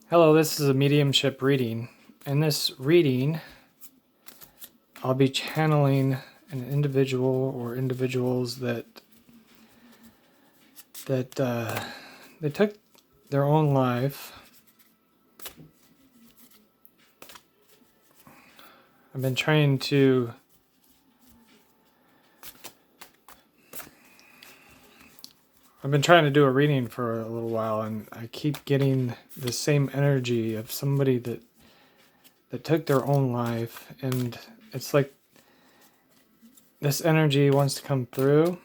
Hello, this is a mediumship reading. In this reading, I'll be channeling an individual or individuals that they took their own life. I've been trying to do a reading for a little while, and I keep getting the same energy of somebody that took their own life, and it's like this energy wants to come through.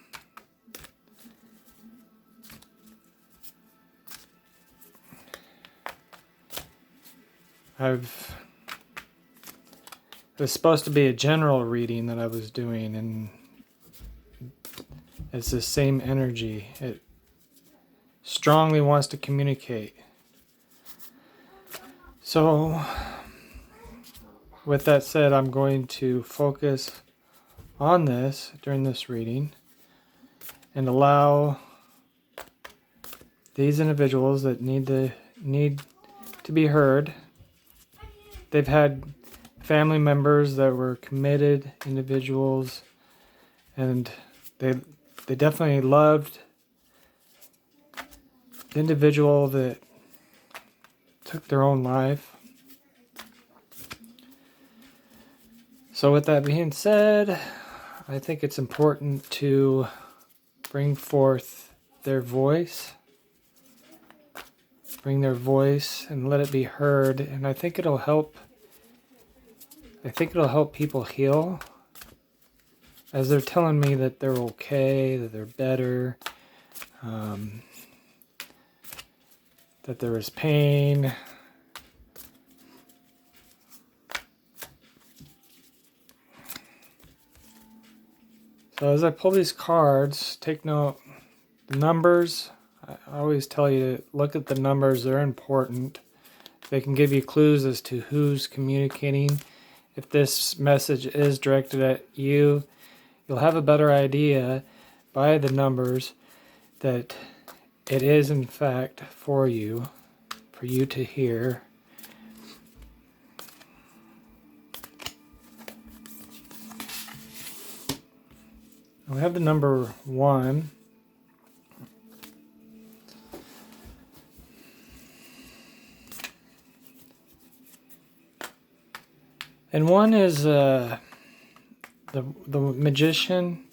It was supposed to be a general reading that I was doing, and it's the same energy. It strongly wants to communicate. So, with that said, I'm going to focus on this during this reading and allow these individuals that need to be heard. They've had family members that were committed individuals, and they definitely loved the individual that took their own life. So with that being said, I think it's important to bring forth their voice. Bring their voice and let it be heard, and I think it'll help people heal, as they're telling me that they're okay, that they're better, that there is pain. So as I pull these cards, take note. The numbers, I always tell you to look at the numbers. They're important. They can give you clues as to who's communicating. If this message is directed at you, you'll have a better idea by the numbers that it is in fact for you to hear. We have the number 1. And 1 is the magician.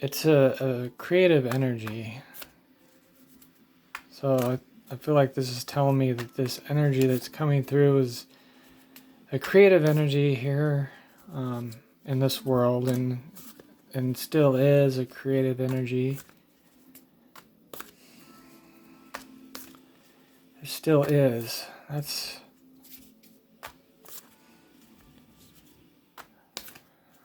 It's a creative energy. So I feel like this is telling me that this energy that's coming through is a creative energy here in this world, and still is a creative energy. It still is.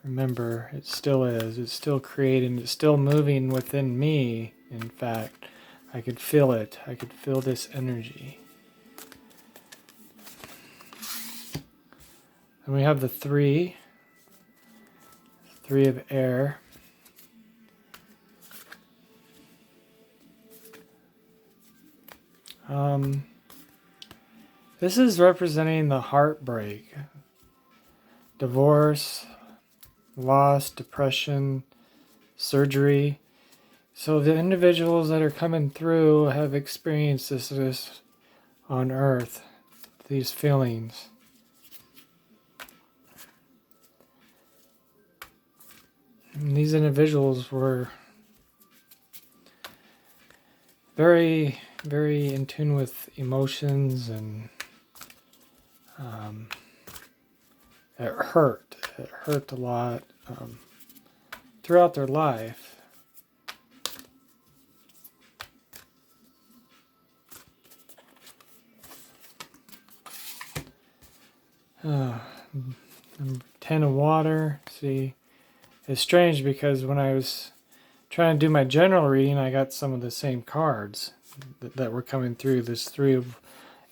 Remember, it still is. It's still creating. It's still moving within me. In fact, I could feel it. I could feel this energy. And we have the 3. 3 of air. This is representing the heartbreak, divorce, loss, depression, surgery. So the individuals that are coming through have experienced this on earth, these feelings. And these individuals were very, very in tune with emotions, and it hurt. It hurt a lot throughout their life. Number 10 of water. See, it's strange because when I was trying to do my general reading, I got some of the same cards that were coming through. This 3 of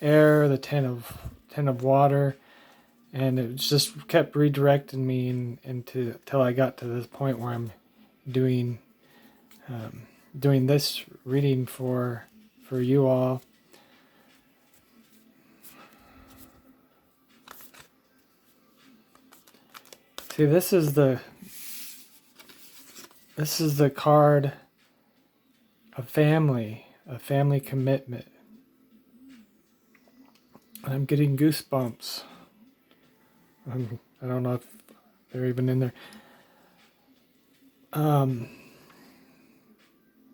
air, the 10 of water, and it just kept redirecting me until I got to this point where I'm doing doing this reading for you all. See, this is the card of family, a family commitment. And I'm getting goosebumps. I don't know if they're even in there.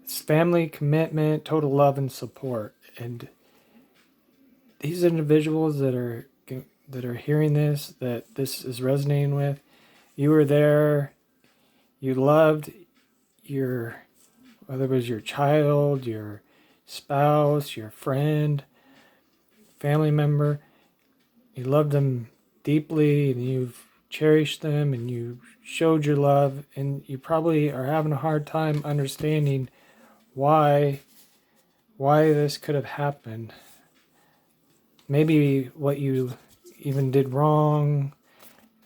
It's family commitment, total love and support. And these individuals that are hearing this, that this is resonating with, you were there, you loved your, whether it was your child, your spouse, your friend, family member, you loved them deeply and you've cherished them and you showed your love, and you probably are having a hard time understanding why this could have happened. Maybe what you even did wrong,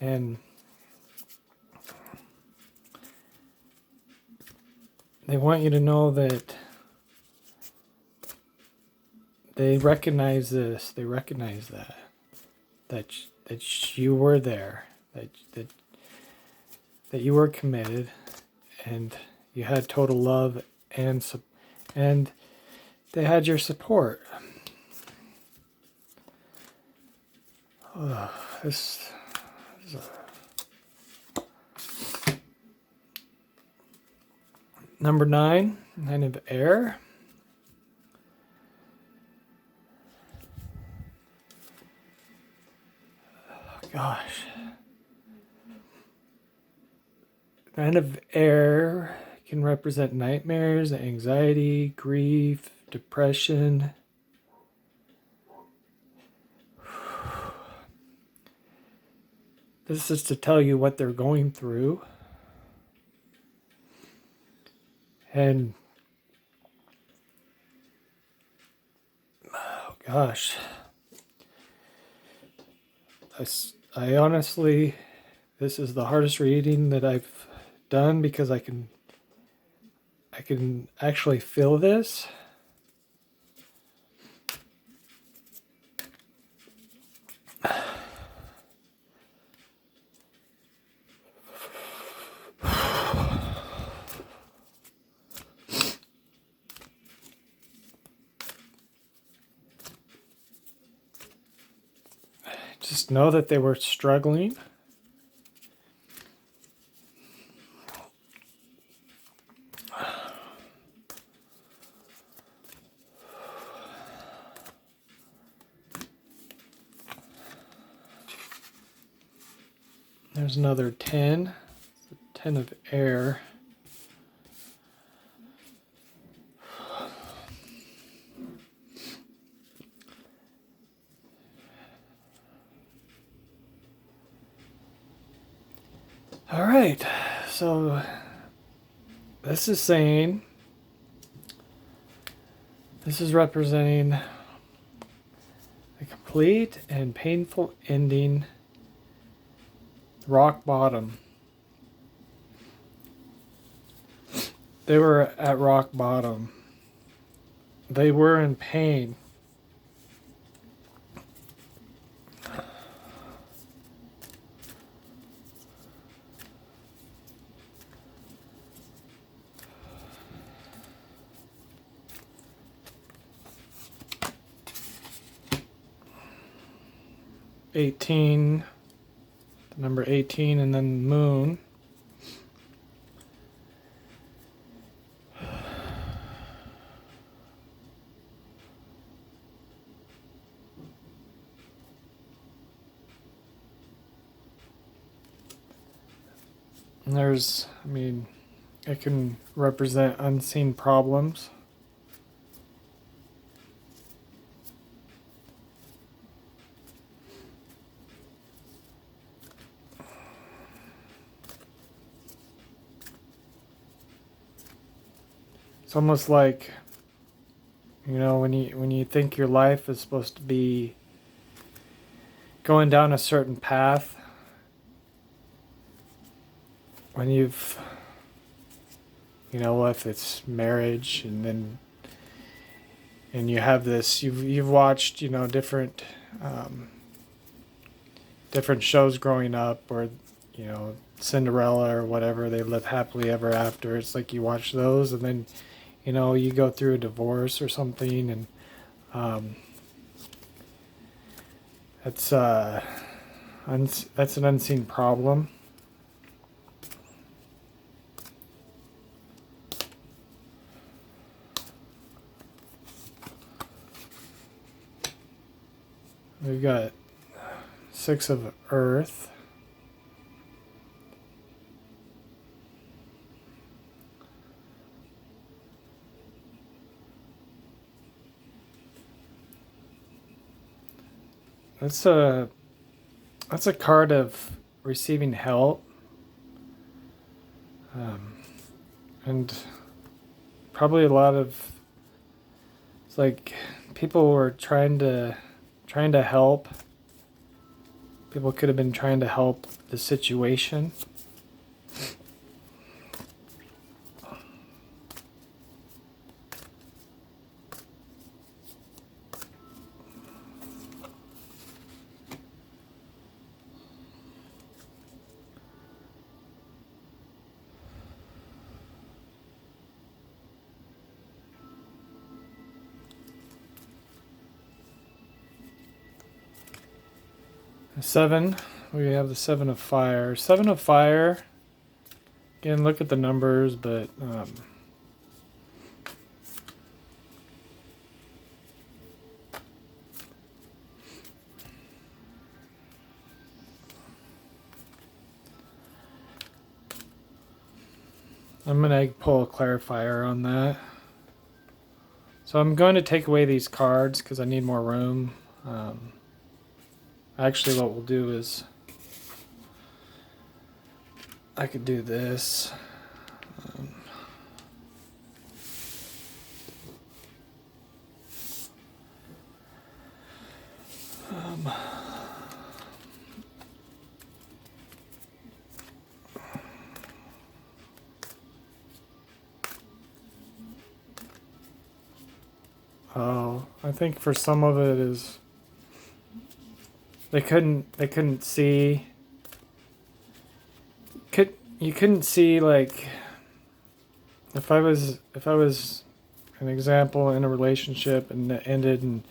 and they want you to know that they recognize this, they recognize that you were there, that you were committed, and you had total love, and they had your support. This is number 9, 9 of air. Gosh. 9 of air can represent nightmares, anxiety, grief, depression. This is to tell you what they're going through. And oh gosh. I honestly, this is the hardest reading that I've done because I can actually feel this. Just know that they were struggling. There's another 10. It's a 10 of air. All right, so this is saying, this is representing a complete and painful ending, rock bottom. They were at rock bottom. They were in pain. The number 18, and then moon. And there's, it can represent unseen problems. It's almost like, when you think your life is supposed to be going down a certain path, when you've you know, if it's marriage, and then and you have this, you've watched, you know, different shows growing up, or, you know, Cinderella or whatever, they live happily ever after. It's like you watch those, and then, you know, you go through a divorce or something, and that's an unseen problem. We've got 6 of Earth. That's a card of receiving help, and probably a lot of, it's like people were trying to help. People could have been trying to help the situation. The 7, we have the 7 of Fire. 7 of Fire, again, look at the numbers, but I'm going to pull a clarifier on that. So I'm going to take away these cards because I need more room. Actually, what we'll do is I could do this. Oh, I think for some of it is they couldn't see. You couldn't see, like, if I was an example in a relationship and it ended, and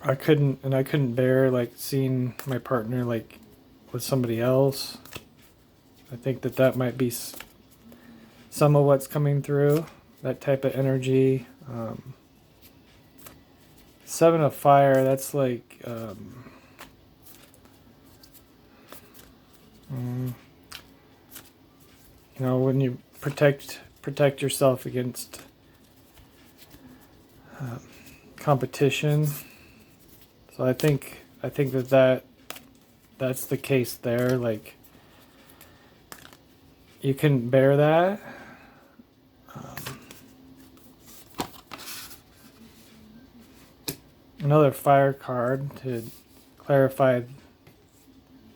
I couldn't bear, like, seeing my partner, like, with somebody else. I think that might be some of what's coming through, that type of energy. 7 of Fire, that's like you know, when you protect yourself against competition. So I think that's the case there. Like, you couldn't bear that. Another Fire card to clarify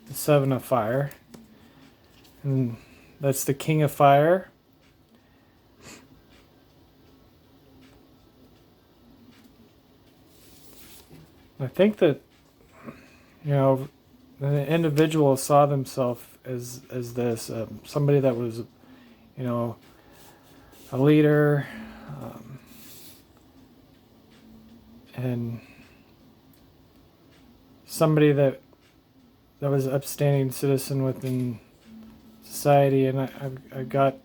the 7 of Fire, and that's the King of Fire. I think that, you know, the individual saw themselves as this somebody that was, you know, a leader, and somebody that was an upstanding citizen within society. And I got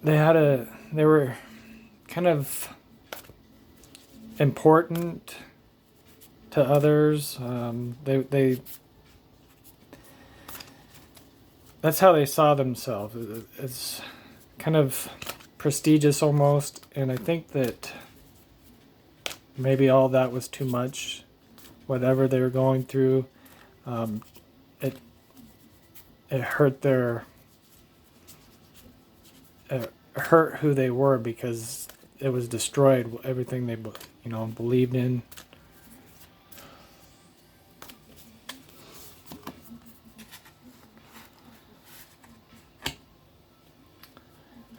they were kind of important to others. They that's how they saw themselves. It's kind of prestigious almost, and I think that maybe all that was too much. Whatever they were going through, it hurt it hurt who they were, because it was destroyed everything they believed in.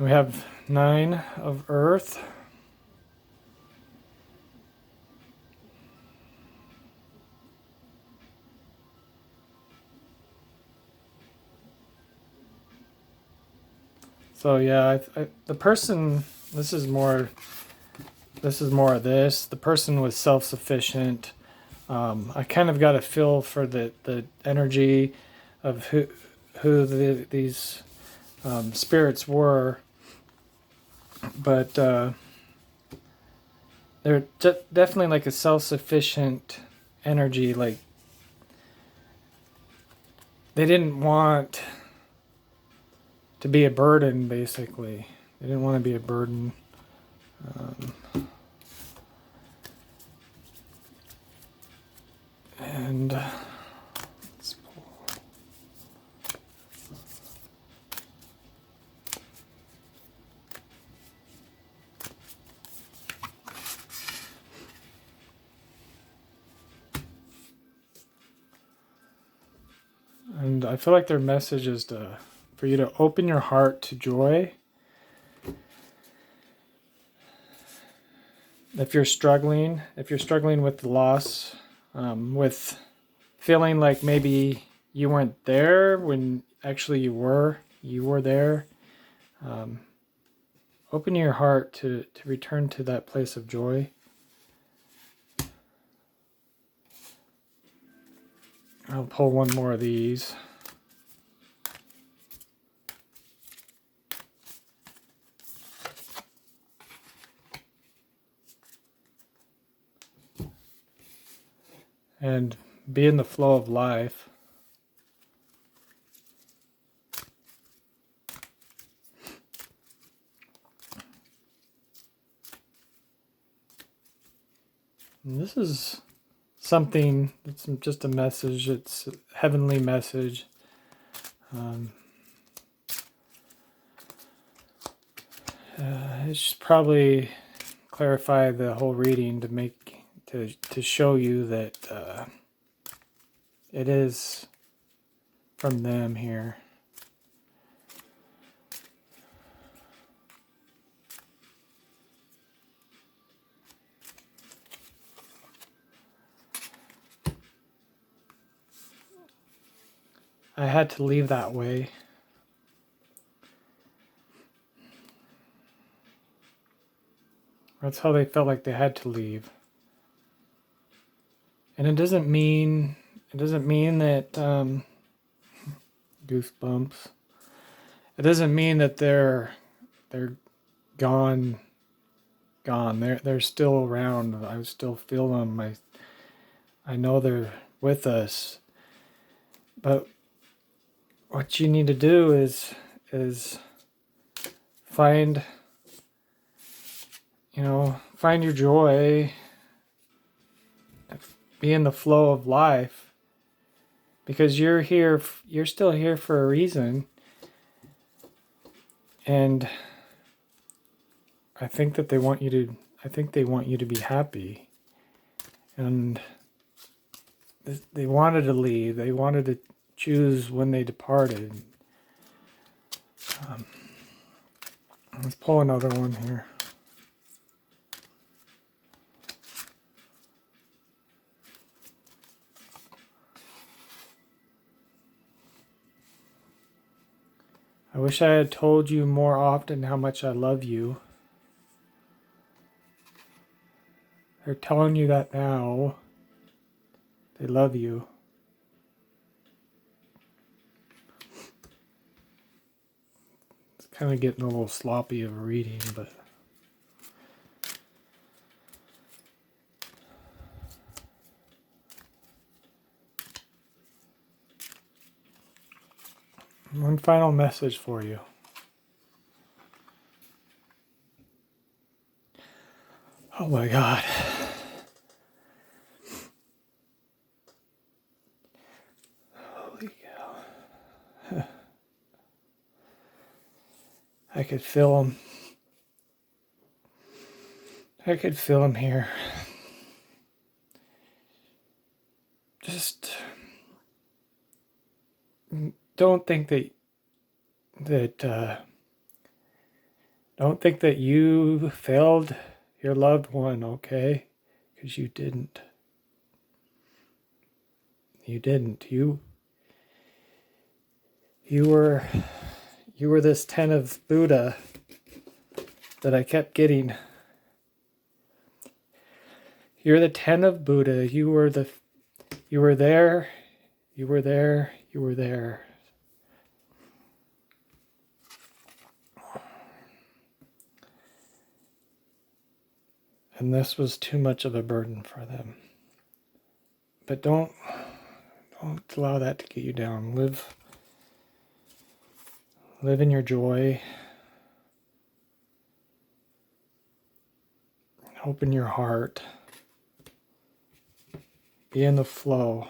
We have 9 of Earth. So yeah, the person. This is more. This is more of this. The person was self-sufficient. I kind of got a feel for the energy of who these spirits were, but they're definitely like a self-sufficient energy. Like they didn't want to be a burden. Basically, they didn't want to be a burden. And let's pull. And I feel like their message is for you to open your heart to joy. If you're struggling with the loss, with feeling like maybe you weren't there when actually you were there, open your heart to return to that place of joy. I'll pull one more of these. And be in the flow of life. And this is something, it's just a message, it's a heavenly message. It should probably clarify the whole reading to show you that it is from them here. I had to leave that way. That's how they felt like they had to leave. And it doesn't mean that goosebumps. It doesn't mean that they're gone. They're still around. I still feel them. I know they're with us. But what you need to do is find your joy, be in the flow of life, because you're still here for a reason. And I think they want you to be happy. And they wanted to leave. They wanted to choose when they departed. Let's pull another one here. I wish I had told you more often how much I love you. They're telling you that now. They love you. It's kind of getting a little sloppy of a reading, but one final message for you. Oh my God. Holy cow. I could feel him. I could feel him here. Just don't think that Don't think that you failed your loved one, okay? Because you didn't. You didn't. You were this 10 of Buddha that I kept getting. You're the 10 of Buddha. You were there. You were there. You were there. And this was too much of a burden for them. But don't allow that to get you down. Live in your joy. Open your heart. Be in the flow.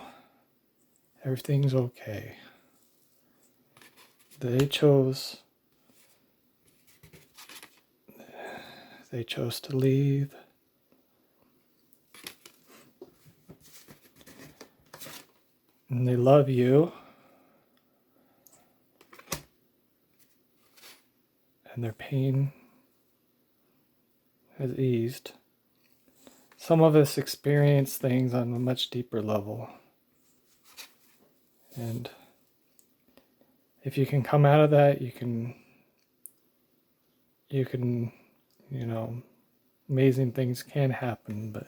Everything's okay. They chose to leave. And they love you. And their pain has eased. Some of us experience things on a much deeper level. And if you can come out of that, you can, amazing things can happen, but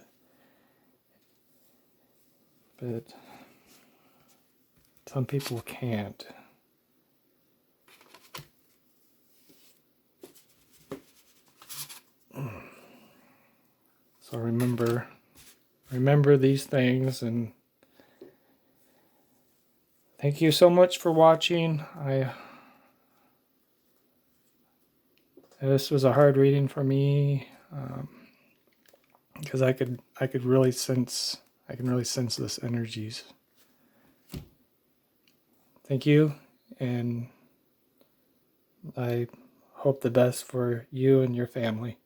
some people can't. So remember these things, and thank you so much for watching. This was a hard reading for me, because I can really sense this energies. Thank you, and I hope the best for you and your family.